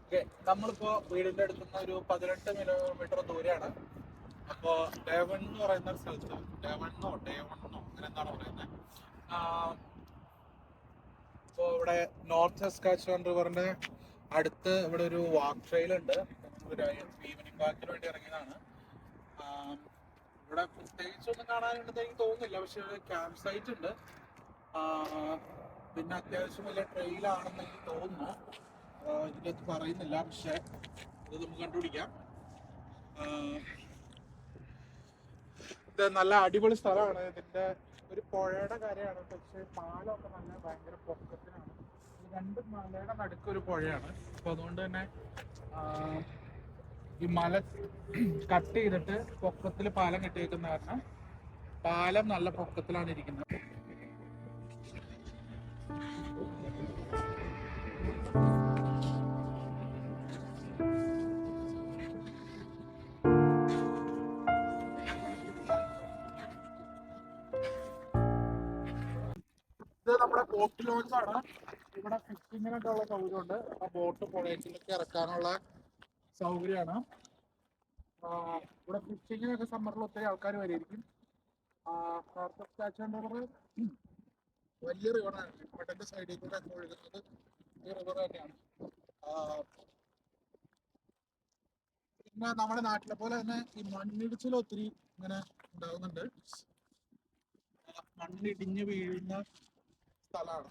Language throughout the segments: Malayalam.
ഓക്കെ, നമ്മളിപ്പോ വീടിന്റെ അടുത്തുനിന്ന് ഒരു 18 കിലോമീറ്റർ ദൂരെയാണ്. അപ്പോ ഡേവൺ എന്ന് പറയുന്ന ഒരു സ്ഥലത്ത്, ഡേവണ്ണോ അങ്ങനെ എന്താണ് പറയുന്നത്. ഇപ്പോൾ ഇവിടെ നോർത്ത് സസ്കാച്ചുവൻ റിവറിന്റെ അടുത്ത് ഇവിടെ ഒരു വാക്ക് ട്രെയിൽ ഉണ്ട്. ഒരു ഈവനിങ് വാക്കിന് വേണ്ടി ഇറങ്ങിയതാണ്. ഇവിടെ പ്രത്യേകിച്ചൊന്നും കാണാനുണ്ടെന്ന് എനിക്ക് തോന്നുന്നില്ല, പക്ഷെ ഒരു ക്യാമ്പ് സൈറ്റ് ഉണ്ട്. പിന്നെ അത്യാവശ്യം വലിയ ട്രെയിലാണെന്ന് എനിക്ക് തോന്നുന്നു. ഇതിനകത്ത് പറയുന്നില്ല, പക്ഷെ ഇത് നമുക്ക് കണ്ടുപിടിക്കാം. ഇത് നല്ല അടിപൊളി സ്ഥലമാണ്. ഇതിന്റെ ഒരു പുഴയുടെ കരയാണ്, പക്ഷേ പാലമൊക്കെ നല്ല ഭയങ്കര പൊക്കത്തിനാണ്. രണ്ട് മലയുടെ നടുക്കൊരു പുഴയാണ്. അപ്പൊ അതുകൊണ്ട് തന്നെ ഈ മല കട്ട് ചെയ്തിട്ട് പൊക്കത്തിൽ പാലം കെട്ടിയേക്കുന്ന കാരണം പാലം നല്ല പൊക്കത്തിലാണ് ഇരിക്കുന്നത്. ഇത് നമ്മുടെ ബോട്ട് ലോഞ്ച് ആണ്. ഇവിടെ ഫിഷിങ്ങിനൊക്കെ ഉള്ള സൗകര്യമുണ്ട്. ആ ബോട്ട് പുഴയിലേക്ക് ഇറക്കാനുള്ള സൗകര്യമാണ്. ഇവിടെ ഫിഷിങ്ങിനൊക്കെ സമ്മറിൽ ഒത്തിരി ആൾക്കാർ വരെയിരിക്കും. വലിയ റിവറാണ്. ഇവിടത്തെ സൈഡിൽ കൂടെ ഒഴുകുന്നത് ഈ റിവർ തന്നെയാണ്. പിന്നെ നമ്മുടെ നാട്ടിലെ പോലെ തന്നെ ഈ മണ്ണിടിച്ചിൽ ഒത്തിരി ഇങ്ങനെ ഉണ്ടാകുന്നുണ്ട്. മണ്ണിടിഞ്ഞ് വീഴുന്ന സ്ഥലമാണ്.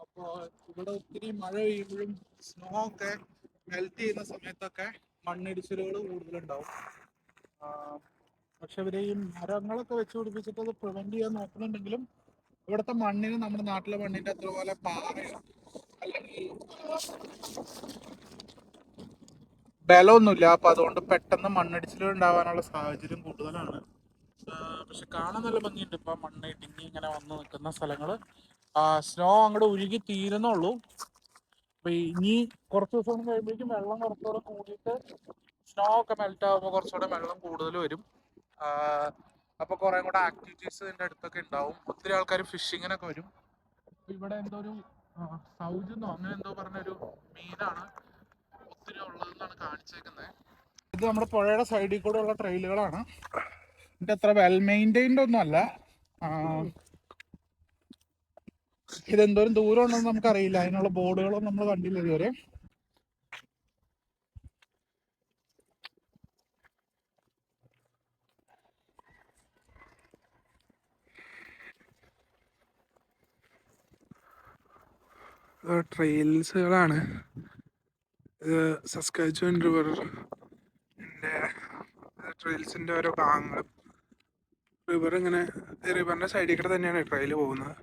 അപ്പോൾ ഇവിടെ ഒത്തിരി മഴ പെയ്യുമ്പോഴും സ്നോ ഒക്കെ മെൽറ്റ് ചെയ്യുന്ന സമയത്തൊക്കെ മണ്ണിടിച്ചിലുകൾ കൂടുതലുണ്ടാവും. പക്ഷെ ഇവര് ഈ മരങ്ങളൊക്കെ വെച്ച് പിടിപ്പിച്ചിട്ട് അത് പ്രിവെന്റ് ചെയ്യാൻ നോക്കുന്നുണ്ടെങ്കിലും ഇവിടുത്തെ മണ്ണിന് നമ്മുടെ നാട്ടിലെ മണ്ണിന്റെ അത്ര പോലെ പാറയോ അല്ലെങ്കിൽ ബലമൊന്നുമില്ല. അപ്പൊ അതുകൊണ്ട് പെട്ടെന്ന് മണ്ണിടിച്ചിലുകൾ ഉണ്ടാവാനുള്ള സാഹചര്യം കൂടുതലാണ്. പക്ഷെ കാണാൻ നല്ല ഭംഗിയുണ്ട്. ഇപ്പൊ മണ്ണ് ഇടിഞ്ഞ് ഇങ്ങനെ വന്ന് നിൽക്കുന്ന സ്ഥലങ്ങള്. സ്നോ അങ്ങോട്ട് ഉരുകി തീരുന്നുള്ളൂ. അപ്പൊ ഇനി കുറച്ച് ദിവസം കഴിയുമ്പോഴേക്കും വെള്ളം കുറച്ചുകൂടെ കൂടിയിട്ട് സ്നോ ഒക്കെ മെൽറ്റ് ആകുമ്പോൾ കുറച്ചുകൂടെ വെള്ളം കൂടുതൽ വരും. അപ്പൊ കുറെ കൂടെ ആക്ടിവിറ്റീസ് ഇതിന്റെ അടുത്തൊക്കെ ഉണ്ടാവും. ഒത്തിരി ആൾക്കാർ ഫിഷിങ്ങിനൊക്കെ വരും. ഇവിടെ എന്തോ ഒരു സൗജന്നോ അങ്ങനെ എന്തോ പറഞ്ഞൊരു മീനാണ് ഒത്തിരി ഉള്ളതെന്നാണ് കാണിച്ചേക്കുന്നത്. ഇത് നമ്മുടെ പുഴയുടെ സൈഡിൽ കൂടെ ഉള്ള ട്രെയിലുകളാണ്. ഇത് അത്ര വെൽ മെയിൻറ്റൈൻഡ് ഒന്നും അല്ല. ഇതെന്തോരം ദൂരം ഉണ്ടെന്ന് നമുക്കറിയില്ല. അതിനുള്ള ബോർഡുകളൊന്നും നമ്മൾ കണ്ടില്ല ഇതുവരെ. ട്രെയിൽസുകളാണ്. സസ്കാച്ചുവൻ റിവറിന്റെ ട്രെയിൽസിന്റെ ഓരോ ഭാഗങ്ങളും. റിവർ ഇങ്ങനെ റിവറിന്റെ സൈഡിൽ കൂടെ തന്നെയാണ് ട്രെയിൽ പോകുന്നത്.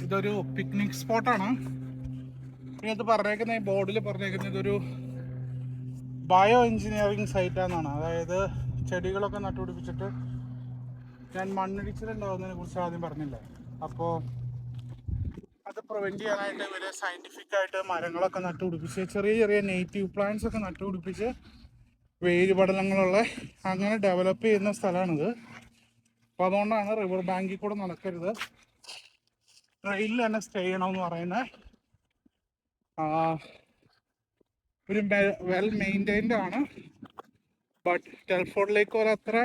ഇതൊരു പിക്നിക് സ്പോട്ടാണ്. ഇത് പറഞ്ഞേക്കുന്ന ഈ ബോർഡിൽ പറഞ്ഞേക്കുന്നത് ഇതൊരു ബയോ എഞ്ചിനീയറിംഗ് സൈറ്റാണെന്നാണ്. അതായത് ചെടികളൊക്കെ നട്ടുപിടിപ്പിച്ചിട്ട്, ഞാൻ മണ്ണിടിച്ചിലുണ്ടാകുന്നതിനെ കുറിച്ച് ആദ്യം പറഞ്ഞില്ലേ, അപ്പോൾ അത് പ്രിവെന്റ് ചെയ്യാനായിട്ട് ഇവര് സയന്റിഫിക് ആയിട്ട് മരങ്ങളൊക്കെ നട്ടുപിടിപ്പിച്ച് ചെറിയ ചെറിയ നേറ്റീവ് പ്ലാന്റ്സ് ഒക്കെ നട്ടുപിടിപ്പിച്ച് വേര് പടലങ്ങളുള്ള അങ്ങനെ ഡെവലപ്പ് ചെയ്യുന്ന സ്ഥലമാണിത്. അപ്പോൾ അതുകൊണ്ടാണ് റിവർ ബാങ്കിൽ കൂടെ നടക്കരുത്, ട്രെയിനിൽ തന്നെ സ്റ്റേ ചെയ്യണമെന്ന് പറയുന്നത്. ഒരു വെൽ മെയിൻറ്റൈൻഡ് ആണ്. ബട്ട് ടെൽഫോർഡ് ലേക്ക് പോലെ അത്ര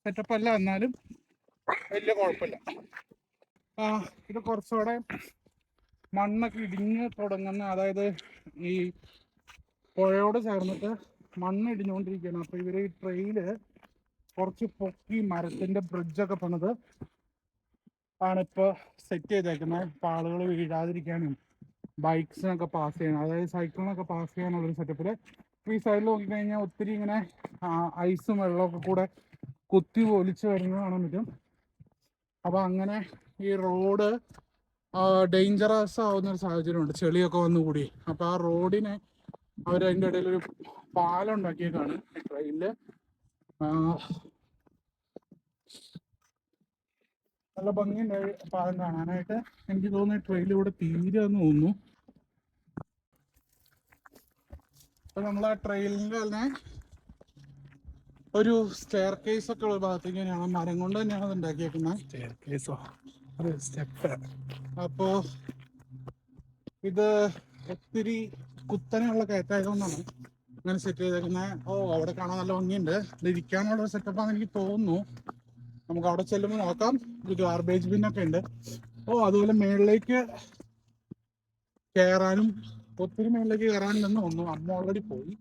സെറ്റപ്പ് അല്ല, എന്നാലും വലിയ കുഴപ്പമില്ല. ഇത് കുറച്ചുകൂടെ മണ്ണൊക്കെ ഇടിഞ്ഞ് തുടങ്ങുന്ന, അതായത് ഈ പുഴയോട് ചേർന്നിട്ട് മണ്ണ് ഇടിഞ്ഞുകൊണ്ടിരിക്കുകയാണ്. അപ്പോൾ ഇവർ ഈ ട്രെയില് കുറച്ച് പൊക്കി മരത്തിൻ്റെ ബ്രിഡ്ജൊക്കെ പണിത് ആണിപ്പോൾ സെറ്റ് ചെയ്തേക്കുന്നത്. ഇപ്പോൾ ആളുകൾ വീഴാതിരിക്കാനും ബൈക്സിനൊക്കെ പാസ് ചെയ്യണം, അതായത് സൈക്കിളിനൊക്കെ പാസ് ചെയ്യാനുള്ളൊരു സെറ്റപ്പിൽ. ഈ സൈഡിൽ നോക്കിക്കഴിഞ്ഞാൽ ഒത്തിരി ഇങ്ങനെ ഐസും വെള്ളമൊക്കെ കൂടെ കുത്തി ഒലിച്ച് വരുന്നത് കാണാൻ പറ്റും. അപ്പോൾ അങ്ങനെ ഈ റോഡ് ഡേഞ്ചറസ് ആവുന്ന ഒരു സാഹചര്യമുണ്ട്, ചെളിയൊക്കെ വന്നു കൂടി. അപ്പോൾ ആ റോഡിനെ അവരതിൻ്റെ ഇടയിലൊരു പാലം ഉണ്ടാക്കിയേക്കാണ് ട്രെയിനിൽ. നല്ല ഭംഗിയുണ്ട് പാലം കാണാനായിട്ട്. എനിക്ക് തോന്നുന്നു ട്രെയിനിലൂടെ തീരുമെന്ന് തോന്നുന്നു. അപ്പോൾ നമ്മൾ ആ ട്രെയിനിൻ്റെ തന്നെ ഒരു സ്റ്റെയർ കേസ് ഒക്കെ ഉള്ള ഭാഗത്തേക്ക് തന്നെയാണ്, മരം കൊണ്ട് തന്നെയാണ് അത് ഉണ്ടാക്കിയേക്കുന്നത്. സ്റ്റെയർ കേസോ, അത് സ്റ്റെപ്പ്. അപ്പോൾ ഇത് ഒത്തിരി കുത്തനെയുള്ള കയറ്റായതുകൊണ്ടാണ് അങ്ങനെ സെറ്റ് ചെയ്തേക്കുന്നത്. അവിടെ കാണാൻ നല്ല ഭംഗിയുണ്ട്. ഇത് ഇരിക്കാനുള്ള ഒരു സെറ്റപ്പാണെന്ന് എനിക്ക് തോന്നുന്നു. നമുക്ക് അവിടെ ചെല്ലുമ്പോൾ നോക്കാം. ഒരു ഗാർബേജ് ബിന്നൊക്കെ ഉണ്ട്. അതുപോലെ മേളിലേക്ക് കയറാനും, ഒത്തിരി മേളിലേക്ക് കയറാനില്ലെന്ന് തോന്നുന്നു. അമ്മ ഓൾറെഡി പോയി.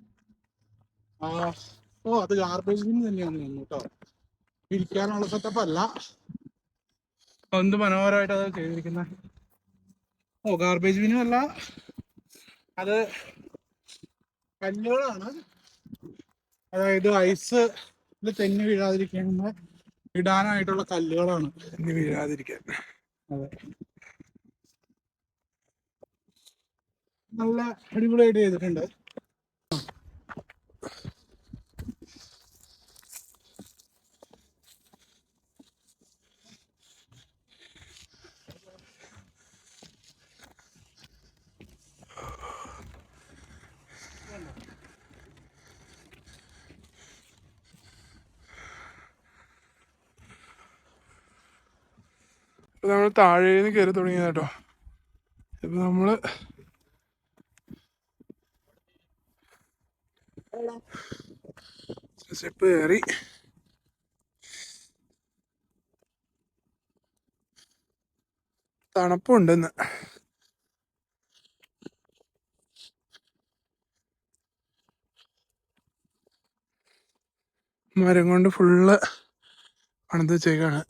അത് ഗാർബേജ് ബിൻ തന്നെയാണെന്ന് തോന്നുന്നു കേട്ടോ. ഇരിക്കാനുള്ള സെറ്റപ്പ് അല്ല. എന്ത് മനോഹരമായിട്ട് അത് ചെയ്തിരിക്കുന്നത്. ഗാർബേജ് ബിന്നും അല്ല, അത് കല്ലുകളാണ്. അതായത് ഐസ് തെന്നി വീഴാതിരിക്കുമ്പോൾ ഇടാനായിട്ടുള്ള കല്ലുകളാണ്. തെന്നി വീഴാതിരിക്കാൻ. അതെ, നല്ല അടിപൊളിയായിട്ട് ചെയ്തിട്ടുണ്ട്. ഇപ്പം നമ്മൾ താഴേന്ന് കയറി തുടങ്ങിയത് കേട്ടോ. ഇപ്പം നമ്മൾ സ്റ്റെപ്പ് കയറി. തണുപ്പുണ്ടെന്ന്. മരം കൊണ്ട് ഫുള്ള് പണിത് വെച്ചേക്കാണ്.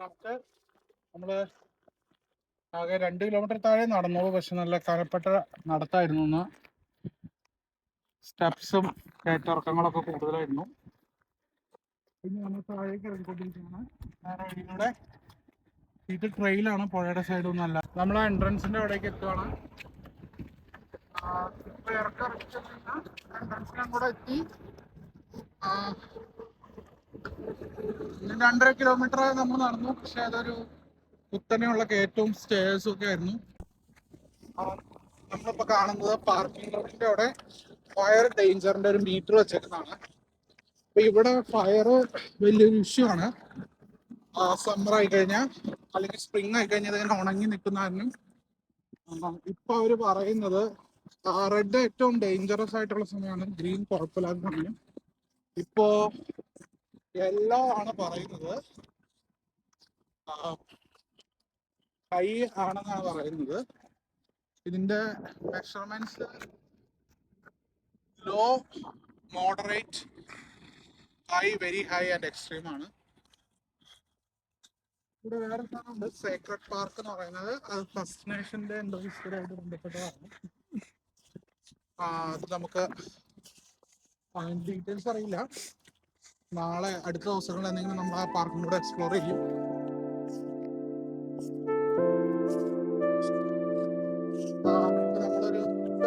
നമുക്ക് നമ്മള് ആകെ 2 കിലോമീറ്റർ താഴെ നടന്നോളൂ. പക്ഷെ നല്ല കനപ്പെട്ട നടത്തായിരുന്നു. സ്റ്റെപ്സും കയറ്റിറക്കങ്ങളൊക്കെ കൂടുതലായിരുന്നു. പിന്നെ നമ്മൾ താഴേക്ക് ഇറങ്ങിക്കൊണ്ടിരിക്കുകയാണ്. ഇതിലൂടെ ഇത് ട്രെയിലാണ്, പുഴയുടെ സൈഡൊന്നും അല്ല. നമ്മൾ ആ എൻട്രൻസിന്റെ അവിടേക്ക് എത്തുകയാണ്. ഇപ്പൊ എൻട്രൻസിനും കൂടെ എത്തി. 2.5 കിലോമീറ്റർ നമ്മൾ നടന്നു. പക്ഷെ അതൊരു കുത്തനെയുള്ള കയറ്റവും സ്റ്റേഴ്സും ഒക്കെ ആയിരുന്നു. നമ്മളിപ്പോ കാണുന്നത് പാർക്കിംഗ് റോഡിന്റെ അവിടെ ഫയർ ഡേഞ്ചറിന്റെ ഒരു മീറ്റർ വെച്ചേക്കുന്നതാണ്. അപ്പൊ ഇവിടെ ഫയർ വലിയൊരു ഇഷ്യൂ ആണ്. സമ്മർ ആയി കഴിഞ്ഞാൽ അല്ലെങ്കിൽ സ്പ്രിംഗ് ആയി കഴിഞ്ഞാൽ ഇങ്ങനെ ഉണങ്ങി നിൽക്കുന്നതിനും. ഇപ്പൊ അവര് പറയുന്നത് റെഡ് ഏറ്റവും ഡേഞ്ചറസ് ആയിട്ടുള്ള സമയമാണ്, ഗ്രീൻ കുഴപ്പമില്ലാത്ത സമയം. ഇപ്പോ യെല്ലോ ആണ് പറയുന്നത്, ഹൈ ആണെന്നാണ് പറയുന്നത്. ഇതിന്റെ measurements low, moderate, high, very high and extreme ആണ്. ഇവിടെ വേറെ സ്ഥലമുണ്ട്, സേക്രഡ് പാർക്ക് എന്ന് പറയുന്നത്. അത് ഫസ്റ്റ് നേഷന്റെ എന്തോ ഹിസ്റ്ററിയായിട്ട് ബന്ധപ്പെട്ടതാണ്. അത് നമുക്ക് ഡീറ്റെയിൽസ് അറിയില്ല. നാളെ അടുത്ത ദിവസങ്ങളിൽ എന്തെങ്കിലും നമ്മൾ ആ പാർക്കും കൂടെ എക്സ്പ്ലോർ ചെയ്യും.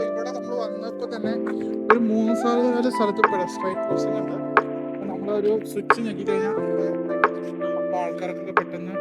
ഇവിടെ നമ്മൾ വന്നപ്പോൾ തന്നെ ഒരു 3-4 സ്ഥലത്ത് പെഡസ്ട്രിയൻ ക്രോസിംഗ് ഉണ്ട്. നമ്മളൊരു സ്വിച്ച് ഞെക്കി കഴിഞ്ഞാൽ ആൾക്കാർക്കൊക്കെ പെട്ടെന്ന്